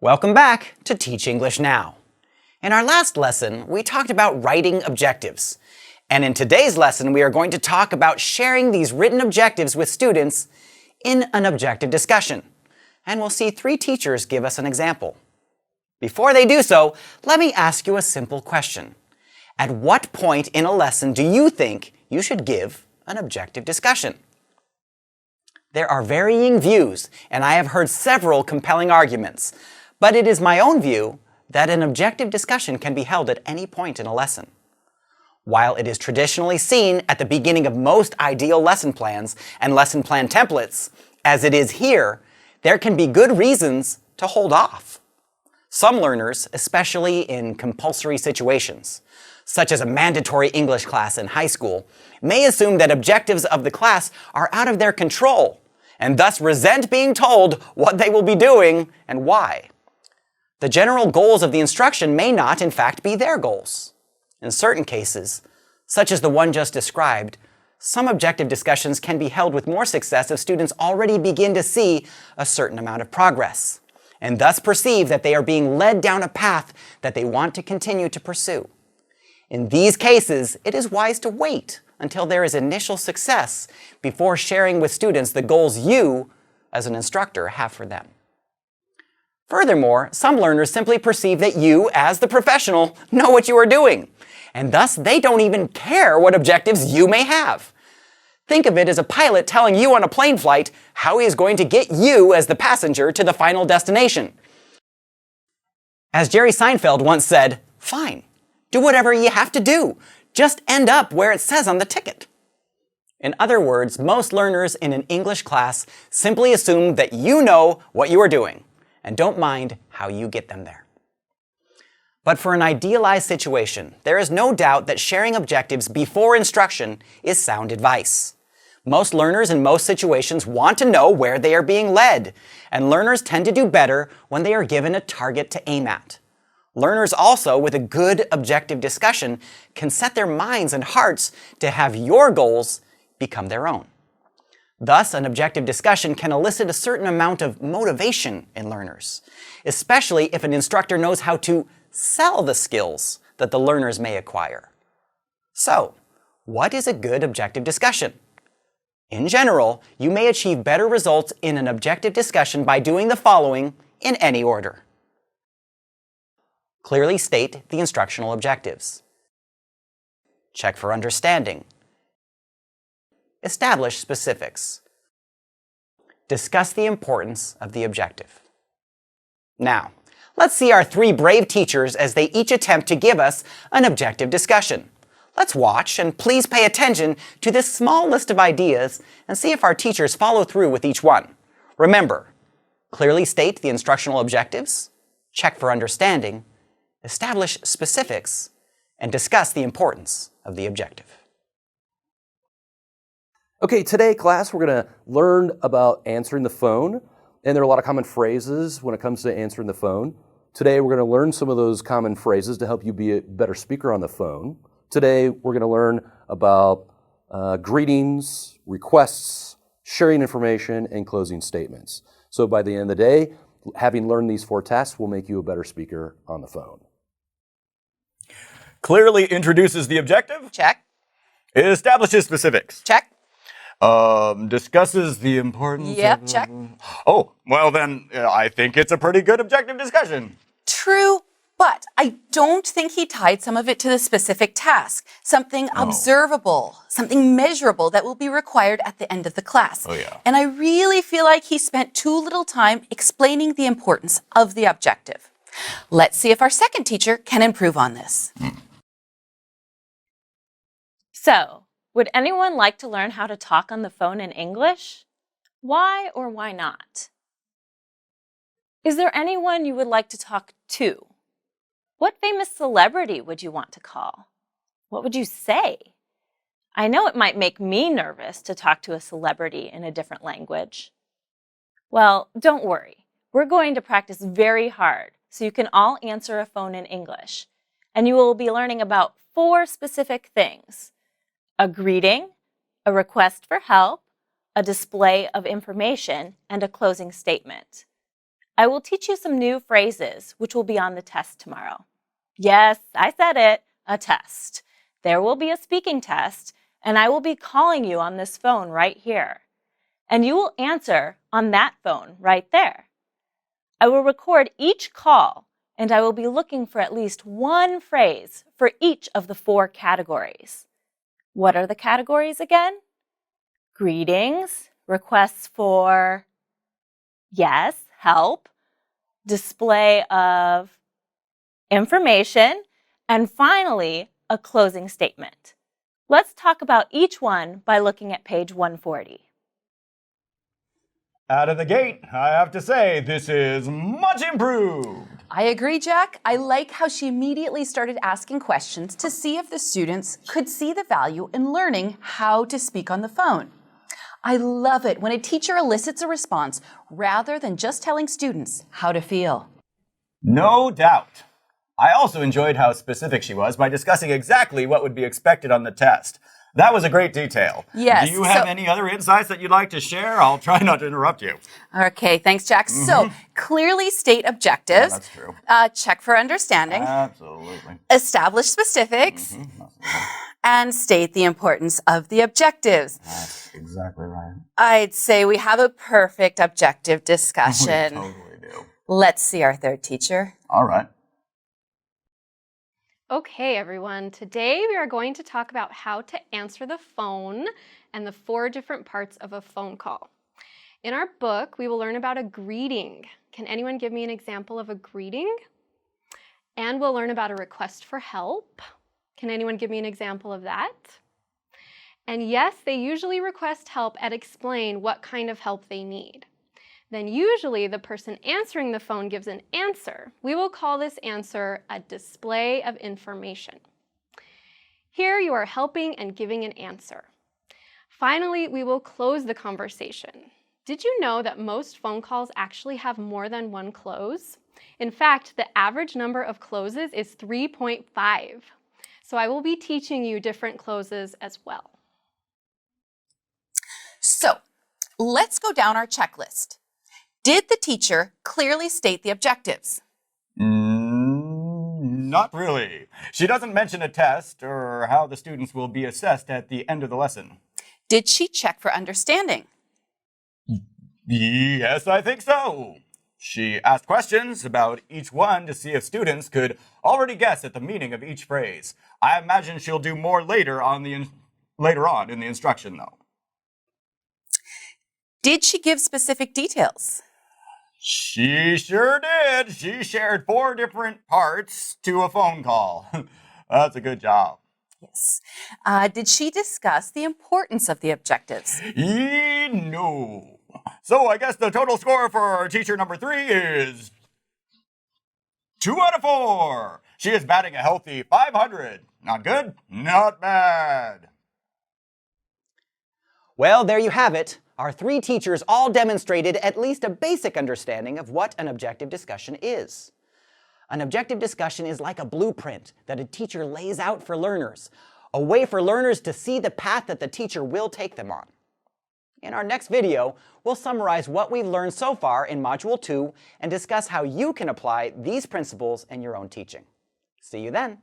Welcome back to Teach English Now. In our last lesson, we talked about writing objectives. And in today's lesson, we are going to talk about sharing these written objectives with students in an objective discussion. And we'll see 3 teachers give us an example. Before they do so, let me ask you a simple question. At what point in a lesson do you think you should give an objective discussion? There are varying views, and I have heard several compelling arguments. But it is my own view that an objective discussion can be held at any point in a lesson. While it is traditionally seen at the beginning of most ideal lesson plans and lesson plan templates, as it is here, there can be good reasons to hold off. Some learners, especially in compulsory situations, such as a mandatory English class in high school, may assume that objectives of the class are out of their control, and thus resent being told what they will be doing and why. The general goals of the instruction may not, in fact, be their goals. In certain cases, such as the one just described, some objective discussions can be held with more success if students already begin to see a certain amount of progress, and thus perceive that they are being led down a path that they want to continue to pursue. In these cases, it is wise to wait until there is initial success before sharing with students the goals you, as an instructor, have for them. Furthermore, some learners simply perceive that you, as the professional, know what you are doing, and thus they don't even care what objectives you may have. Think of it as a pilot telling you on a plane flight how he is going to get you, as the passenger, to the final destination. As Jerry Seinfeld once said, "Fine, do whatever you have to do. Just end up where it says on the ticket." In other words, most learners in an English class simply assume that you know what you are doing and don't mind how you get them there. But for an idealized situation, there is no doubt that sharing objectives before instruction is sound advice. Most learners in most situations want to know where they are being led, and learners tend to do better when they are given a target to aim at. Learners also, with a good objective discussion, can set their minds and hearts to have your goals become their own. Thus, an objective discussion can elicit a certain amount of motivation in learners, especially if an instructor knows how to sell the skills that the learners may acquire. So, what is a good objective discussion? In general, you may achieve better results in an objective discussion by doing the following in any order. Clearly state the instructional objectives. Check for understanding. Establish specifics. Discuss the importance of the objective. Now, let's see our 3 brave teachers as they each attempt to give us an objective discussion. Let's watch and please pay attention to this small list of ideas and see if our teachers follow through with each one. Remember, clearly state the instructional objectives, check for understanding, establish specifics, and discuss the importance of the objective. Okay, today, class, we're going to learn about answering the phone, and there are a lot of common phrases when it comes to answering the phone. Today, we're going to learn some of those common phrases to help you be a better speaker on the phone. Today, we're going to learn about greetings, requests, sharing information, and closing statements. So by the end of the day, having learned these 4 tasks will make you a better speaker on the phone. Clearly introduces the objective. Check. Establishes specifics. Check. Discusses the importance. Yep, check. Oh, well then, I think it's a pretty good objective discussion. True, but I don't think he tied some of it to the specific task, something observable, something measurable that will be required at the end of the class. Oh, yeah. And I really feel like he spent too little time explaining the importance of the objective. Let's see if our second teacher can improve on this. So, would anyone like to learn how to talk on the phone in English? Why or why not? Is there anyone you would like to talk to? What famous celebrity would you want to call? What would you say? I know it might make me nervous to talk to a celebrity in a different language. Well, don't worry. We're going to practice very hard so you can all answer a phone in English. And you will be learning about 4 specific things: a greeting, a request for help, a display of information, and a closing statement. I will teach you some new phrases, which will be on the test tomorrow. Yes, I said it, a test. There will be a speaking test, and I will be calling you on this phone right here. And you will answer on that phone right there. I will record each call, and I will be looking for at least one phrase for each of the 4 categories. What are the categories again? Greetings, requests for, yes, help, display of information, and finally, a closing statement. Let's talk about each one by looking at page 140. Out of the gate, I have to say, this is much improved. I agree, Jack. I like how she immediately started asking questions to see if the students could see the value in learning how to speak on the phone. I love it when a teacher elicits a response rather than just telling students how to feel. No doubt. I also enjoyed how specific she was by discussing exactly what would be expected on the test. That was a great detail. Yes. Do you have any other insights that you'd like to share? I'll try not to interrupt you. Okay, thanks, Jack. So, clearly state objectives. That's true. Check for understanding. Absolutely. Establish specifics. And state the importance of the objectives. That's exactly right. I'd say we have a perfect objective discussion. We totally do. Let's see our third teacher. All right. Okay, everyone. Today we are going to talk about how to answer the phone and the 4 different parts of a phone call. In our book, we will learn about a greeting. Can anyone give me an example of a greeting? And we'll learn about a request for help. Can anyone give me an example of that? And yes, they usually request help and explain what kind of help they need. Then usually the person answering the phone gives an answer. We will call this answer a display of information. Here you are helping and giving an answer. Finally, we will close the conversation. Did you know that most phone calls actually have more than one close? In fact, the average number of closes is 3.5. So I will be teaching you different closes as well. So, let's go down our checklist. Did the teacher clearly state the objectives? Not really. She doesn't mention a test or how the students will be assessed at the end of the lesson. Did she check for understanding? Yes, I think so. She asked questions about each one to see if students could already guess at the meaning of each phrase. I imagine she'll do more later on in the instruction, though. Did she give specific details? She sure did. She shared 4 different parts to a phone call. That's a good job. Yes. Did she discuss the importance of the objectives? No. So I guess the total score for teacher number 3 is 2 out of 4. She is batting a healthy 500. Not good, not bad. Well, there you have it. Our 3 teachers all demonstrated at least a basic understanding of what an objective discussion is. An objective discussion is like a blueprint that a teacher lays out for learners, a way for learners to see the path that the teacher will take them on. In our next video, we'll summarize what we've learned so far in Module 2 and discuss how you can apply these principles in your own teaching. See you then.